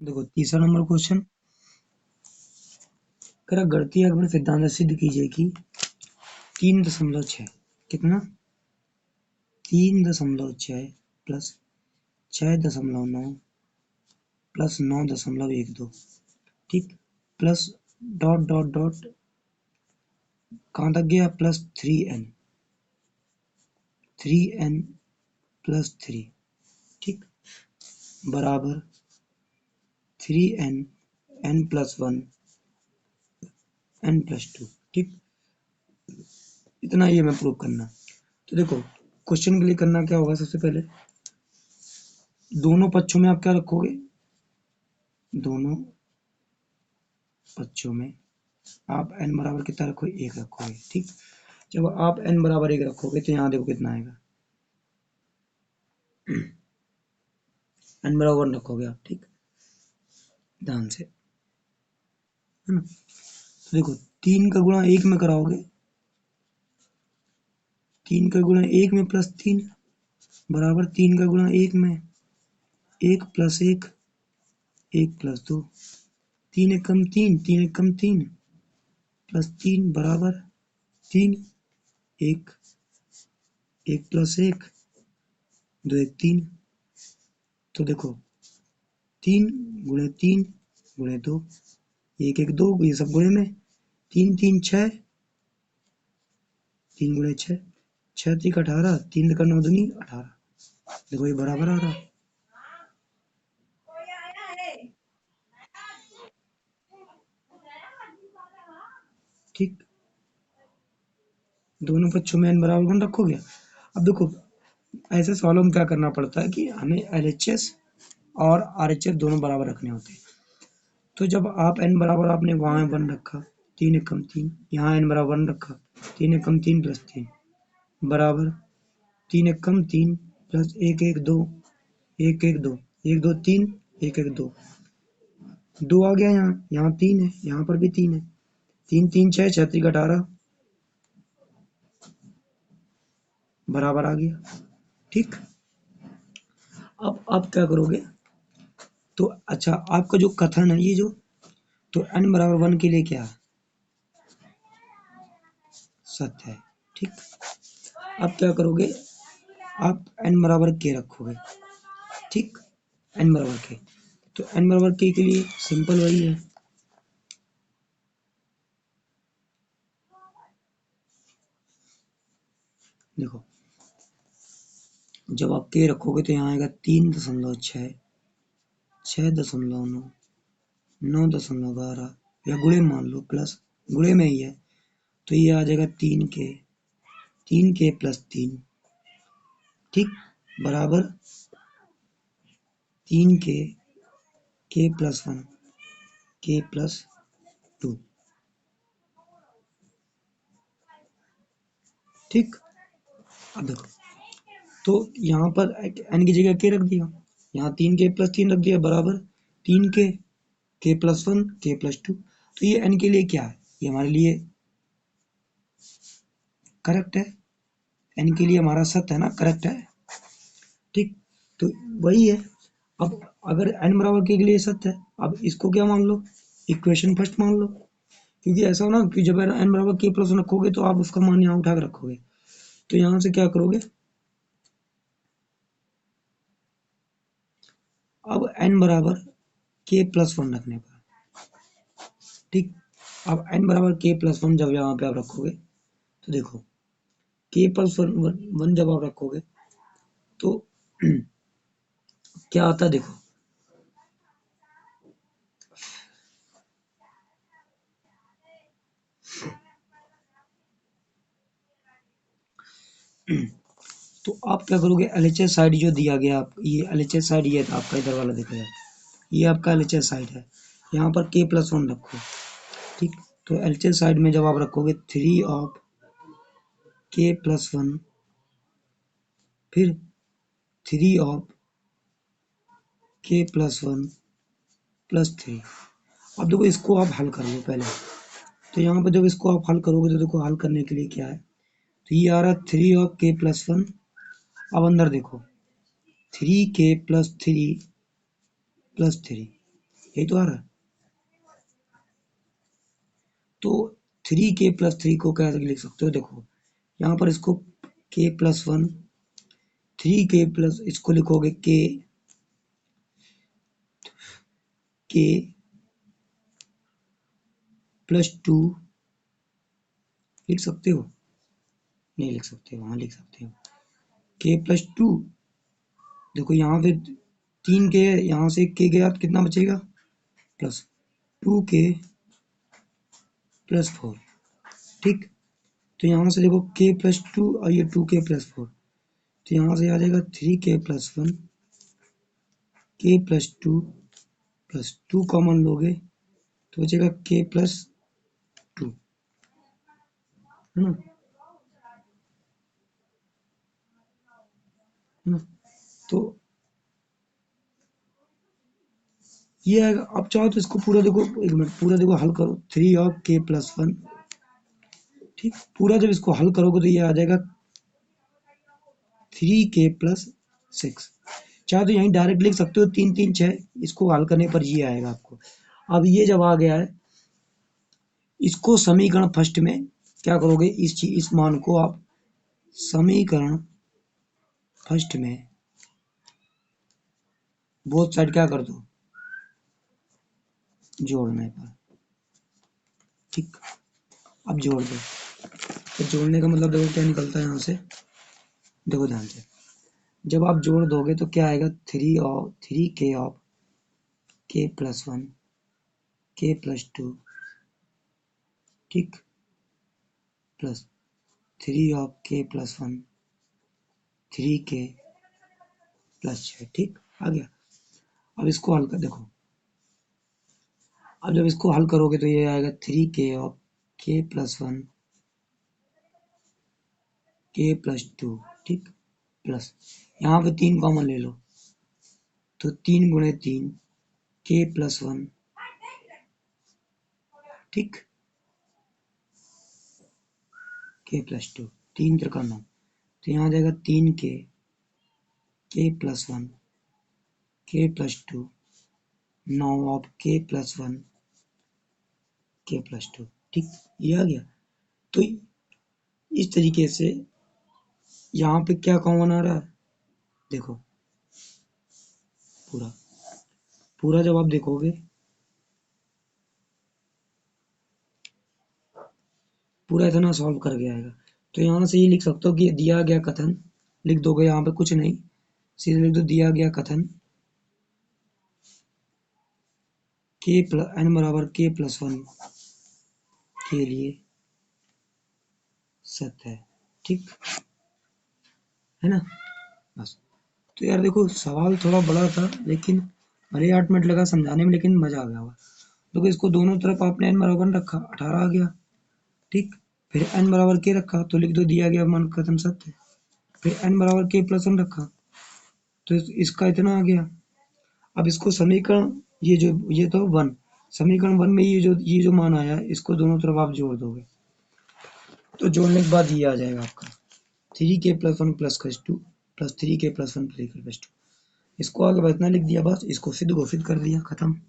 देखो तीसरा number question, कह रहा गणितीय आगमन सिद्धांत सिद्ध कीजिए कि 3.6 कितना 3.6 प्लस 6.9 प्लस 9.12 ठीक, प्लस डॉट डॉट डॉट कहाँ तक गया प्लस 3n प्लस 3 ठीक, बराबर 3n n plus 1 n plus 2 ठीक, इतना ये हमें प्रूव करना। तो देखो क्वेश्चन के लिए करना क्या होगा, सबसे पहले दोनों पक्षों में आप क्या रखोगे, दोनों पक्षों में आप n बराबर कितना रखोगे, 1 रखोगे ठीक। जब आप n बराबर 1 रखोगे तो यहाँ देखो कितना आएगा, n बराबर 1 रखोगे आप ठीक, ध्यान से है ना। तो देखो 3 का गुणा 1 में कराओगे, 3 का गुणा 1 में प्लस 3 बराबर 3 का गुणा 1 में 1 प्लस 1 1 प्लस 2 3 एकम 3 3 एकम 3 प्लस 3 बराबर 3 1 1 प्लस 1 2 1 3। तो देखो 3 गुणे 3 गुणे 2 1 1 2 ये सब गुणे में 3 3 6 3 गुणे 6 6 3 18 3 का 9 दूनी 18, देखो ये बराबर आ रहा ठीक, दोनों पक्षों में n बराबर 1 रखोगे। अब देखो ऐसे सवालों में क्या करना पड़ता है कि हमें LHS और RHS दोनों बराबर रखने होते हैं। तो जब आप n बराबर आपने वहाँ 1 रखा 3 एकम 3, यहाँ n बराबर 1 रखा 3 एकम 3 प्लस 3 बराबर 3 एकम 3 प्लस 1 1 2 1 1 2 1 2 3 1 1 2 2 आ गया, यहाँ 3 है, यहाँ पर भी 3 है, 3 3 6 6 3 18 बराबर आ गया ठीक। अब आप क्या करोगे, तो अच्छा आपका जो कथन है ये जो, तो n बराबर 1 के लिए क्या है, सत्य है ठीक। अब क्या करोगे, आप n बराबर k रखोगे ठीक, n बराबर k, तो n बराबर k के लिए सिंपल वही है, देखो जब आप k रखोगे तो यहाँ आएगा 3.6 6.9 9.12 या गुणे मान लो, प्लस गुणे में ही है तो ये आ जाएगा 3k प्लस 3 ठीक, बराबर 3k k plus 1 k plus 2 ठीक। अब देखो तो यहाँ पर n की जगह k रख दिया, यहाँ 3k प्लस 3 रख दिया बराबर 3k k plus 1 k plus 2, तो ये n के लिए क्या है, ये हमारे लिए करेक्ट है, n के लिए हमारा सत्य है ना, करेक्ट है ठीक। तो वही है, अब अगर n बराबर k के लिए सत्य है, अब इसको क्या मान लो, इक्वेशन फर्स्ट मान लो, क्योंकि ऐसा हो ना कि जब n बराबर k प्लस 1 रखोगे तो आप उसका मान यहाँ उठा कर रखोगे, तो यहाँ से क्या करोगे, अब n बराबर k प्लस 1 रखने पर ठीक, अब n बराबर k प्लस 1 जब यहाँ पे आप रखोगे तो देखो k प्लस 1 जब आप रखोगे तो क्या आता है देखो, तो आप क्या करोगे, LHS साइड जो दिया गया आप, ये LHS साइड ये आपका इधर वाला देखा जाए, ये आपका LHS साइड है, यहाँ पर k प्लस 1 रखो ठीक। तो LHS साइड में जब आप रखोगे 3 ऑफ k प्लस 1 फिर 3 ऑफ k प्लस 1 प्लस 3। अब देखो इसको आप हल कर लो पहले, तो यहाँ पर जब इसको आप हल करोगे तो देखो हल करने के लिए क्या है, तो ये आ रहा है 3 ऑफ k प्लस 1, अब अंदर देखो 3k प्लस 3 प्लस 3 यही तो आ रहा है। तो 3k+3 को कैसे लिख सकते हो, देखो यहाँ पर इसको k+1, 3k+ इसको लिखोगे k+2 लिख सकते हो, नहीं लिख सकते हो, हाँ लिख सकते हो k+2। देखो यहाँ पे 3k, यहाँ से k गया तो कितना बचेगा, +2k+4, ठीक। तो यहाँ से देखो k+2 और ये 2k+4, तो यहाँ से आ जाएगा 3k+1, k+2 कॉमन लोगे तो बचेगा k+2, है ना, है ना। तो ये आएगा। अब चाहो तो इसको पूरा देखो, एक मिनट पूरा देखो हल करो, 3k+1, ठीक। पूरा जब इसको हल करोगे तो ये आ जाएगा 3k+6। चाहे तो यहीं डायरेक्ट लिख सकते हो 3 3 6, इसको हल करने पर ये आएगा आपको। अब ये जब आ गया है, इसको समीकरण फर्स्ट में क्या करोगे, इस मान को आप समीकरण फर्स्ट में बोथ साइड क्या कर दो, जोड़ने पर, ठीक। अब जोड़ दो, तो जोड़ने का मतलब देखो क्या निकलता है यहाँ से, देखो ध्यान से, जब आप जोड़ दोगे तो क्या आएगा, 3k ऑफ k+1 k+2, ठीक, प्लस 3 ऑफ k+1 3k+6, ठीक। आ गया। अब इसको हल कर देखो, अब जब इसको हल करोगे तो ये आएगा 3k ऑफ k+1 k+2, ठीक, प्लस यहाँ पे 3 कॉमन ले लो, तो 3 गुणे 3 k+1, ठीक, k+2, 3 3 9, तो यहाँ आ जाएगा 3k k+1 k+2 9 of k+1 k+2, ठीक। ये आ गया। तो इस तरीके से यहाँ पे क्या कॉमन आ रहा है, देखो पूरा पूरा जब आप देखोगे, पूरा इतना सॉल्व करके आएगा। तो यहाँ से ये लिख सकते हो कि दिया गया कथन, लिख दोगे यहाँ पे कुछ नहीं, सीधे लिख दो दिया गया कथन n बराबर k+1 के लिए सत्य है, ठीक है ना, बस। तो यार देखो सवाल थोड़ा बड़ा था, लेकिन भले 8 मिनट लगा समझाने में, लेकिन मजा आ गया हुआ। देखो इसको दोनों तरफ आपने n बराबर रखा, 18 आ गया, ठीक। फिर n बराबर k रखा तो लिख दो दिया गया मान कथन सत्य। फिर n बराबर k+1 रखा तो इसका इतना आ गया। अब इसको समीकरण, ये तो 1, समीकरण 1 में ये जो मान आया, इसको दोनों तरफ आप जोड़ दोगे, तो जोड़ने के बाद ये आ जाएगा आपका 3k+1 +2 +3k+1 3k+2। इसको आगे बतना लिख दिया, बस इसको सिद्ध घोषित कर दिया, खत्म।